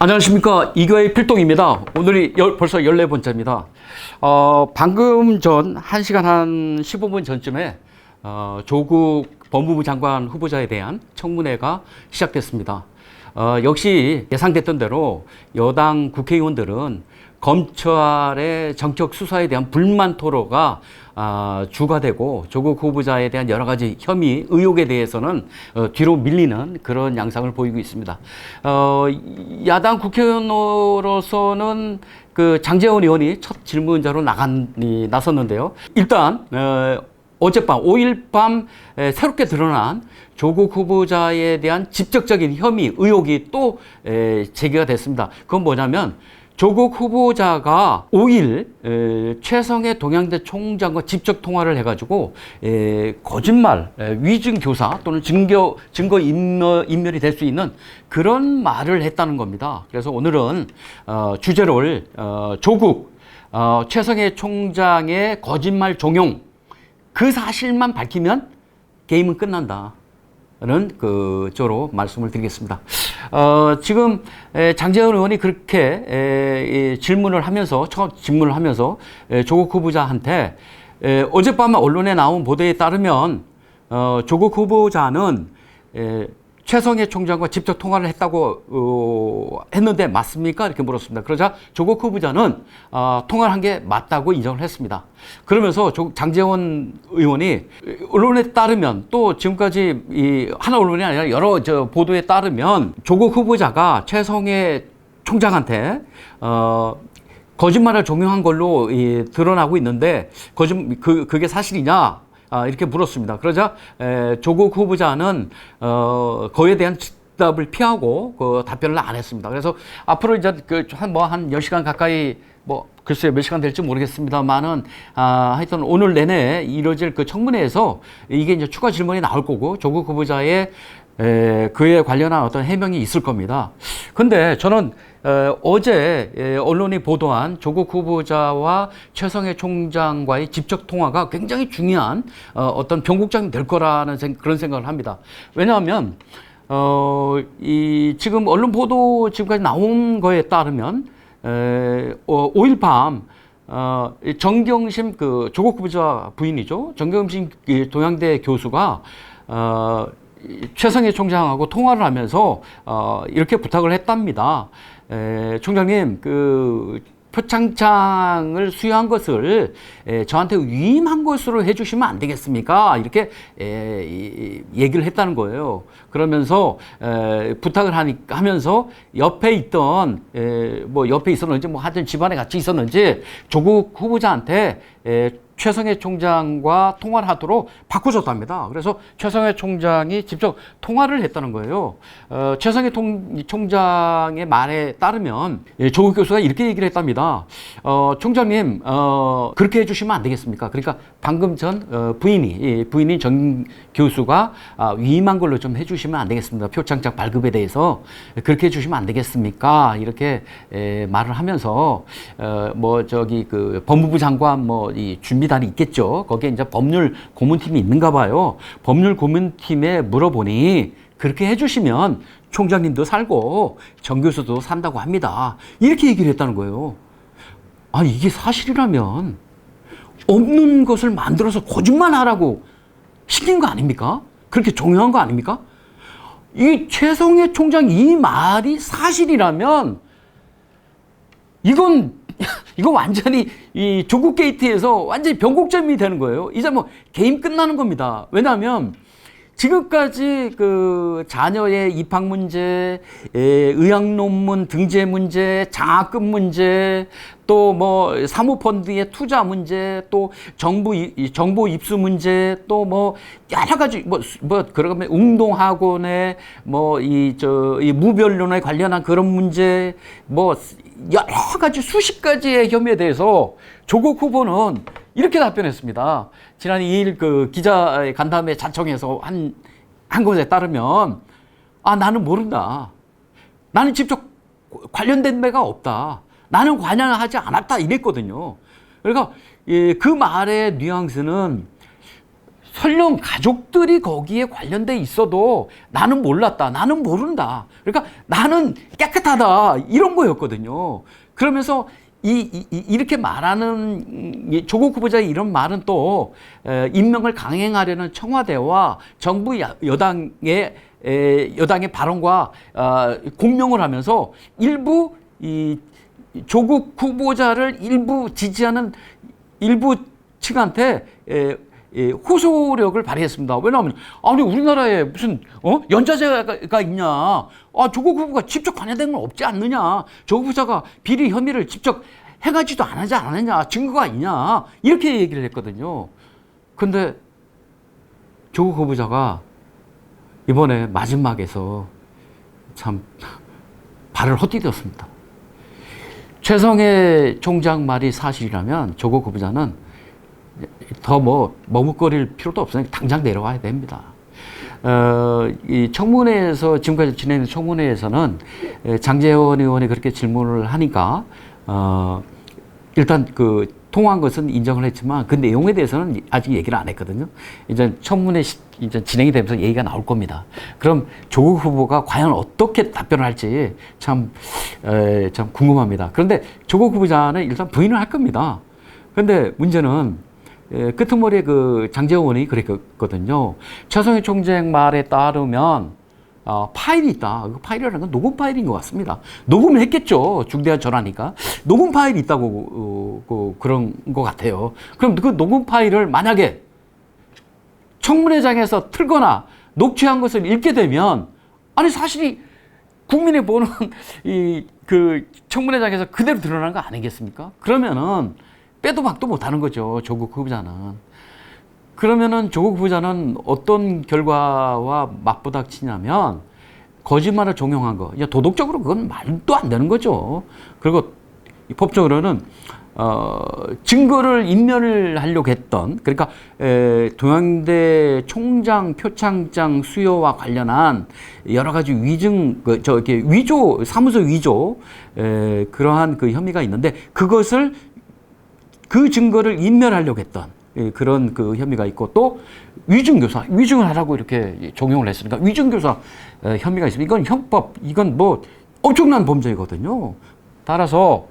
안녕하십니까. 이거의 필동입니다. 오늘이 벌써 14번째입니다. 방금 전 1시간 한 15분 전쯤에 조국 법무부 장관 후보자에 대한 청문회가 시작됐습니다. 역시 예상됐던 대로 여당 국회의원들은 검찰의 정적 수사에 대한 불만 토로가 주가 되고 조국 후보자에 대한 여러 가지 혐의, 의혹에 대해서는 뒤로 밀리는 그런 양상을 보이고 있습니다. 야당 국회의원으로서는 그 장제원 의원이 첫 질문자로 나섰는데요. 일단 어젯밤 5일 밤 새롭게 드러난 조국 후보자에 대한 직접적인 혐의, 의혹이 또 제기가 됐습니다. 그건 뭐냐면 조국 후보자가 5일 최성해 동양대 총장과 직접 통화를 해가지고 거짓말, 위증 교사 또는 증거 인멸이 될 수 있는 그런 말을 했다는 겁니다. 그래서 오늘은 주제를 조국 최성해 총장의 거짓말 종용, 그 사실만 밝히면 게임은 끝난다. 는 그쪽으로 말씀을 드리겠습니다. 지금 장제원 의원이 그렇게 질문을 하면서 조국 후보자한테 어젯밤 언론에 나온 보도에 따르면 조국 후보자는 최성해 총장과 직접 통화를 했다고 했는데 맞습니까? 이렇게 물었습니다. 그러자 조국 후보자는 통화를 한 게 맞다고 인정을 했습니다. 그러면서 장제원 의원이 언론에 따르면 또 지금까지 하나 언론이 아니라 여러 보도에 따르면 조국 후보자가 최성해 총장한테 거짓말을 종용한 걸로 드러나고 있는데 그게 사실이냐? 이렇게 물었습니다. 그러자 조국 후보자는 그에 대한 답을 피하고 그 답변을 안 했습니다. 그래서 앞으로 이제 한 10시간 가까이 글쎄요 몇 시간 될지 모르겠습니다만은 하여튼 오늘 내내 이루어질 그 청문회에서 이게 이제 추가 질문이 나올 거고 조국 후보자의 그에 관련한 어떤 해명이 있을 겁니다. 근데 저는 어제 언론이 보도한 조국 후보자와 최성해 총장과의 직접 통화가 굉장히 중요한 어떤 변곡점이 될 거라는 그런 생각을 합니다. 왜냐하면 지금 언론 보도 지금까지 나온 거에 따르면 5일 밤 정경심 조국 후보자 부인이죠. 정경심 동양대 교수가 최성해 총장하고 통화를 하면서 이렇게 부탁을 했답니다. 총장님, 표창장을 수여한 것을 저한테 위임한 것으로 해주시면 안 되겠습니까? 이렇게 얘기를 했다는 거예요. 그러면서 부탁을 하면서 옆에 있던 옆에 있었는지 하여튼 집안에 같이 있었는지 조국 후보자한테 최성해 총장과 통화를 하도록 바꿔줬답니다. 그래서 최성해 총장이 직접 통화를 했다는 거예요. 최성해 총장의 말에 따르면 조국 교수가 이렇게 얘기를 했답니다. 총장님, 그렇게 해주시면 안 되겠습니까? 그러니까 방금 전 부인인 정 교수가 위임한 걸로 좀 해주시면 안 되겠습니까? 표창장 발급에 대해서 그렇게 해주시면 안 되겠습니까? 이렇게 말을 하면서 법무부 장관 이 준비단이 있겠죠. 거기에 이제 법률 고문팀이 있는가 봐요. 법률 고문팀에 물어보니 그렇게 해주시면 총장님도 살고 정 교수도 산다고 합니다. 이렇게 얘기를 했다는 거예요. 아니 이게 사실이라면 없는 것을 만들어서 거짓말하라고 시킨 거 아닙니까? 그렇게 종용한 거 아닙니까? 이 최성해 총장 이 말이 사실이라면 이거 완전히 이 조국 게이트에서 완전히 변곡점이 되는 거예요. 이제 게임 끝나는 겁니다. 왜냐하면 지금까지 자녀의 입학 문제, 의학 논문 등재 문제, 장학금 문제, 또 사모펀드의 투자 문제, 또 정보 입수 문제, 또 여러 가지 그러면 운동학원에 이 무변론에 관련한 그런 문제, 여러 가지 수십 가지의 혐의에 대해서 조국 후보는 이렇게 답변했습니다. 지난 2일 기자 간담회 자청에서 한 것에 따르면 나는 모른다. 나는 직접 관련된 바가 없다. 나는 관여하지 않았다 이랬거든요. 그러니까 그 말의 뉘앙스는 설령 가족들이 거기에 관련돼 있어도 나는 몰랐다, 나는 모른다, 그러니까 나는 깨끗하다, 이런 거였거든요. 그러면서 이렇게 말하는 조국 후보자의 이런 말은 또 임명을 강행하려는 청와대와 정부 여당의 발언과 공명을 하면서 일부 이 조국 후보자를 일부 지지하는 일부 층한테 호소력을 발휘했습니다. 왜냐하면 아니 우리나라에 무슨 연좌제가 있냐? 조국 후보가 직접 관여된 건 없지 않느냐? 조국 후보자가 비리 혐의를 직접 행하지도 않았냐? 증거가 있냐? 이렇게 얘기를 했거든요. 근데 조국 후보자가 이번에 마지막에서 참 발을 헛디뎠습니다. 최성해 총장 말이 사실이라면 조국 후보자는 더 머뭇거릴 필요도 없으니까 당장 내려와야 됩니다. 이 청문회에서 지금까지 진행된 청문회에서는 장제원 의원이 그렇게 질문을 하니까 일단 통화한 것은 인정을 했지만 그 내용에 대해서는 아직 얘기를 안 했거든요. 이제 청문회 이제 진행이 되면서 얘기가 나올 겁니다. 그럼 조국 후보가 과연 어떻게 답변을 할지 참 궁금합니다. 그런데 조국 후보자는 일단 부인을 할 겁니다. 그런데 문제는 끄트머리에 장제원 의원이 그랬거든요. 최성해 총장 말에 따르면 파일이 있다. 그 파일이라는 건 녹음 파일인 것 같습니다. 녹음을 했겠죠. 중대한 전화니까. 녹음 파일이 있다고 그런 것 같아요. 그럼 그 녹음 파일을 만약에 청문회장에서 틀거나 녹취한 것을 읽게 되면 아니 사실이 국민이 보는 청문회장에서 그대로 드러나는 거 아니겠습니까? 그러면은 빼도 박도 못하는 거죠. 조국 후보자는. 그러면은 조국 후보자는 어떤 결과와 맞부닥치냐면 거짓말을 종용한 거. 도덕적으로 그건 말도 안 되는 거죠. 그리고 법적으로는 증거를 인멸을 하려고 했던, 그러니까 동양대 총장 표창장 수여와 관련한 여러 가지 위조, 사무소 위조, 그러한 혐의가 있는데 그 증거를 인멸하려고 했던 그런 혐의가 있고, 또 위증교사, 위증을 하라고 이렇게 종용을 했으니까 위증교사 혐의가 있습니다. 이건 형법, 이건 엄청난 범죄거든요. 따라서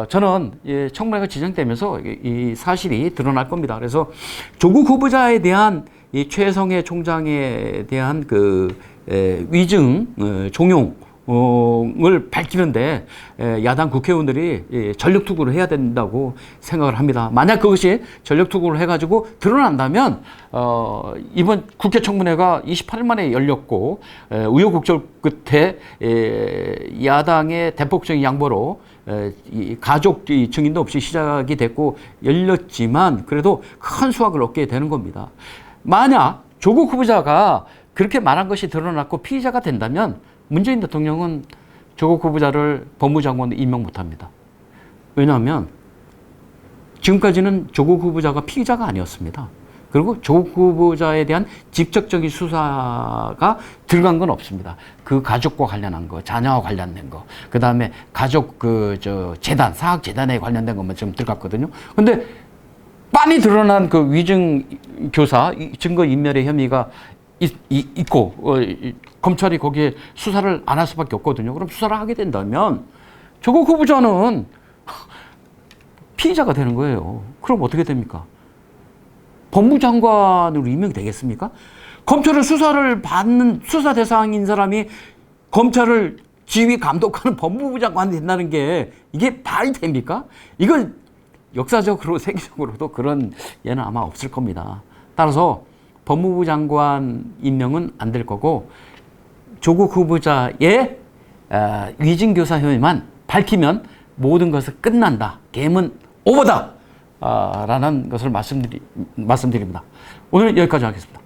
저는 청문회가 진행되면서 이 사실이 드러날 겁니다. 그래서 조국 후보자에 대한 이 최성해 총장에 대한 위증 종용을 밝히는데 야당 국회의원들이 전력투구를 해야 된다고 생각을 합니다. 만약 그것이 전력투구를 해가지고 드러난다면 이번 국회 청문회가 28일 만에 열렸고 우여곡절 끝에 야당의 대폭적인 양보로 가족 증인도 없이 시작이 됐고 열렸지만 그래도 큰 수확을 얻게 되는 겁니다. 만약 조국 후보자가 그렇게 말한 것이 드러났고 피의자가 된다면 문재인 대통령은 조국 후보자를 법무장관으로 임명 못합니다. 왜냐하면 지금까지는 조국 후보자가 피의자가 아니었습니다. 그리고 조국 후보자에 대한 직접적인 수사가 들어간 건 없습니다. 그 가족과 관련한 거, 자녀와 관련된 거, 그 다음에 가족 재단, 사학재단에 관련된 것만 지금 들어갔거든요. 근데 빤히 드러난 위증 교사, 증거 인멸의 혐의가 있고 검찰이 거기에 수사를 안 할 수밖에 없거든요. 그럼 수사를 하게 된다면 조국 후보자는 피의자가 되는 거예요. 그럼 어떻게 됩니까? 법무장관으로 임명이 되겠습니까? 검찰을 수사를 받는 수사 대상인 사람이 검찰을 지휘 감독하는 법무부 장관이 된다는 게 이게 말이 됩니까? 이건 역사적으로 세계적으로도 그런 예는 아마 없을 겁니다. 따라서 법무부 장관 임명은 안 될 거고 조국 후보자의 위증교사 혐의만 밝히면 모든 것은 끝난다. 게임은 오버다. 라는 것을 말씀드립니다. 오늘 여기까지 하겠습니다.